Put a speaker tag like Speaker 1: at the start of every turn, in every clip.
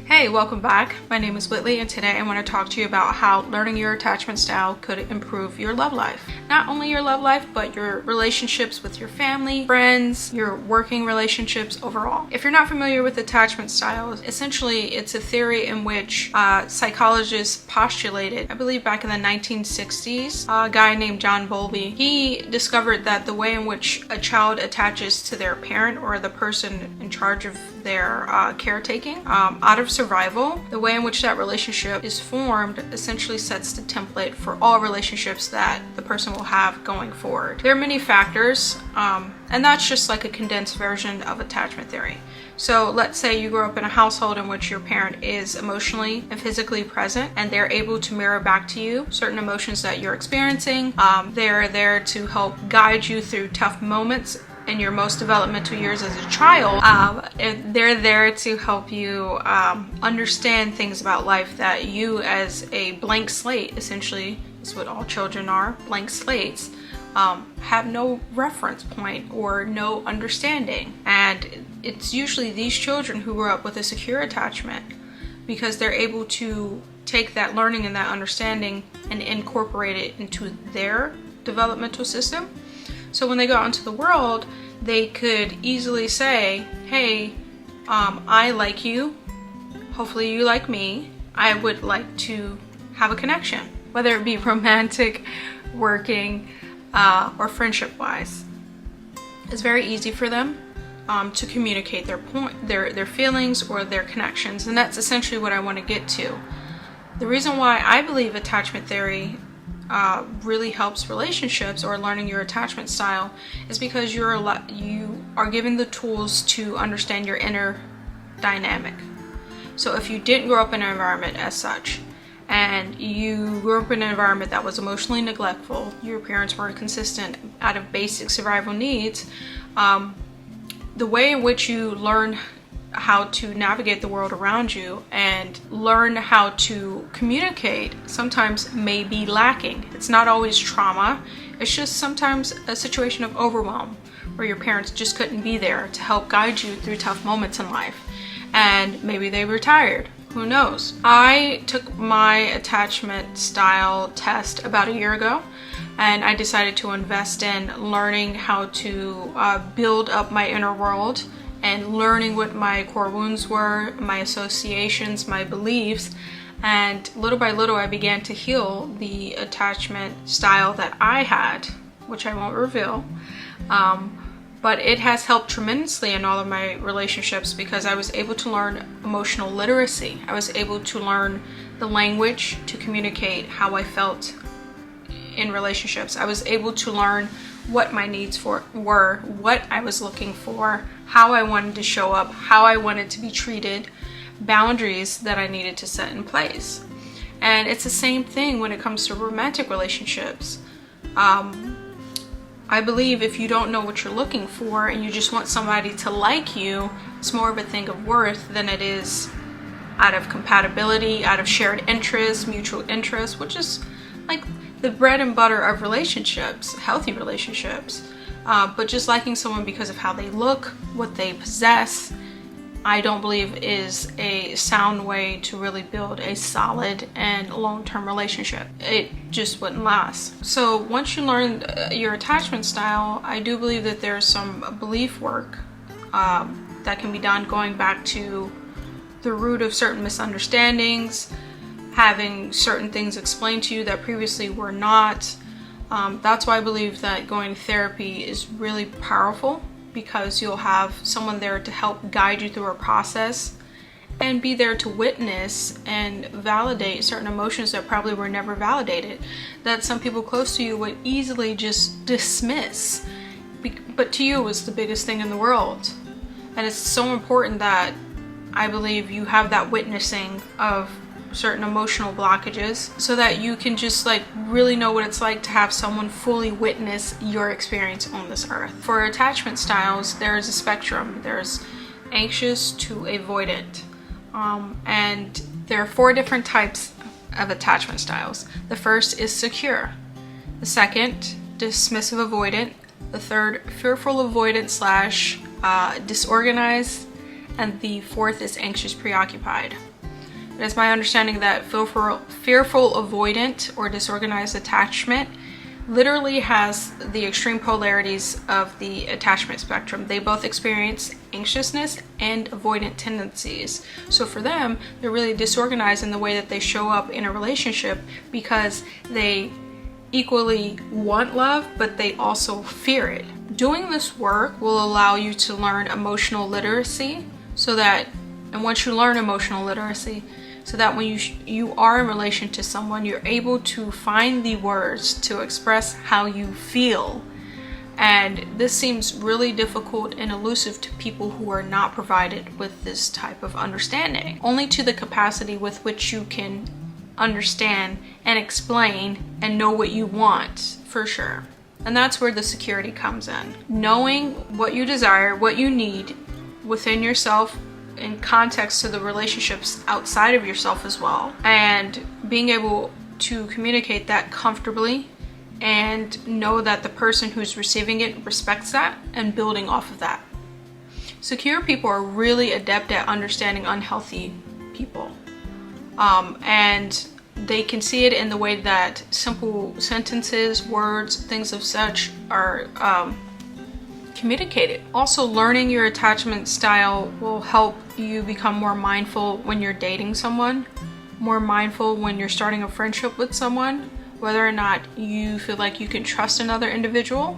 Speaker 1: Hey, welcome back. My name is Whitley, and today I want to talk to you about how learning your attachment style could improve your love life. Not only your love life, but your relationships with your family, friends, your working relationships overall. If you're not familiar with attachment styles, essentially it's a theory in which psychologists postulated, I believe back in the 1960s, a guy named John Bowlby. He discovered that the way in which a child attaches to their parent or the person in charge of their caretaking out of survival, the way in which that relationship is formed essentially sets the template for all relationships that the person will have going forward. There are many factors, and that's just like a condensed version of attachment theory. So let's say you grew up in a household in which your parent is emotionally and physically present, and they're able to mirror back to you certain emotions that you're experiencing. They're there to help guide you through tough moments in your most developmental years as a child. They're there to help you understand things about life that you, as a blank slate, essentially is what all children are, blank slates, have no reference point or no understanding. And it's usually these children who grew up with a secure attachment because they're able to take that learning and that understanding and incorporate it into their developmental system. So when they go out into the world, they could easily say, hey, I like you, hopefully you like me, I would like to have a connection, whether it be romantic, working, or friendship-wise. It's very easy for them to communicate their feelings or their connections, and that's essentially what I want to get to. The reason why I believe attachment theory really helps relationships or learning your attachment style is because you are given the tools to understand your inner dynamic. So if you didn't grow up in an environment as such, and you grew up in an environment that was emotionally neglectful, your parents weren't consistent out of basic survival needs, the way in which you learn how to navigate the world around you and learn how to communicate sometimes may be lacking. It's not always trauma, it's just sometimes a situation of overwhelm where your parents just couldn't be there to help guide you through tough moments in life, and maybe they retired. Who knows? I took my attachment style test about a year ago, and I decided to invest in learning how to build up my inner world and learning what my core wounds were, my associations, my beliefs, and little by little I began to heal the attachment style that I had, which I won't reveal, but it has helped tremendously in all of my relationships because I was able to learn emotional literacy. I was able to learn the language to communicate how I felt in relationships. I was able to learn what my needs were, what I was looking for, how I wanted to show up, how I wanted to be treated, boundaries that I needed to set in place. And it's the same thing when it comes to romantic relationships. I believe if you don't know what you're looking for and you just want somebody to like you, it's more of a thing of worth than it is out of compatibility, out of shared interests, mutual interests, which is like the bread and butter of relationships, healthy relationships. But just liking someone because of how they look, what they possess, I don't believe is a sound way to really build a solid and long-term relationship. It just wouldn't last. So once you learn your attachment style, I do believe that there's some belief work that can be done going back to the root of certain misunderstandings, having certain things explained to you that previously were not. That's why I believe that going to therapy is really powerful, because you'll have someone there to help guide you through a process and be there to witness and validate certain emotions that probably were never validated, that some people close to you would easily just dismiss, but to you it was the biggest thing in the world. And it's so important that I believe you have that witnessing of certain emotional blockages so that you can just like really know what it's like to have someone fully witness your experience on this earth. For attachment styles, there's a spectrum. There's anxious to avoidant, and there are 4 different types of attachment styles. The first is secure, the second dismissive avoidant, the third fearful avoidant / disorganized, and the fourth is anxious preoccupied. It is my understanding that fearful avoidant or disorganized attachment literally has the extreme polarities of the attachment spectrum. They both experience anxiousness and avoidant tendencies. So for them, they're really disorganized in the way that they show up in a relationship because they equally want love, but they also fear it. Doing this work will allow you to learn emotional literacy and once you learn emotional literacy, so that when you are in relation to someone, you're able to find the words to express how you feel. And this seems really difficult and elusive to people who are not provided with this type of understanding. Only to the capacity with which you can understand and explain and know what you want, for sure. And that's where the security comes in. Knowing what you desire, what you need within yourself, in context to the relationships outside of yourself as well, and being able to communicate that comfortably and know that the person who's receiving it respects that, and building off of that. Secure people are really adept at understanding unhealthy people, and they can see it in the way that simple sentences, words, things of such are communicated. Also, learning your attachment style will help you become more mindful when you're dating someone, more mindful when you're starting a friendship with someone, whether or not you feel like you can trust another individual,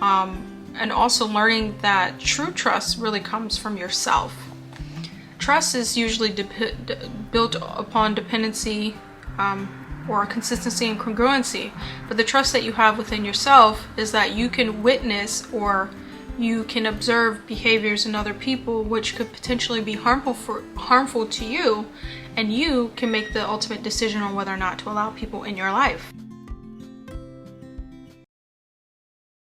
Speaker 1: and also learning that true trust really comes from yourself. Trust is usually built upon dependency or consistency and congruency, but the trust that you have within yourself is that you can witness or you can observe behaviors in other people which could potentially be harmful to you, and you can make the ultimate decision on whether or not to allow people in your life.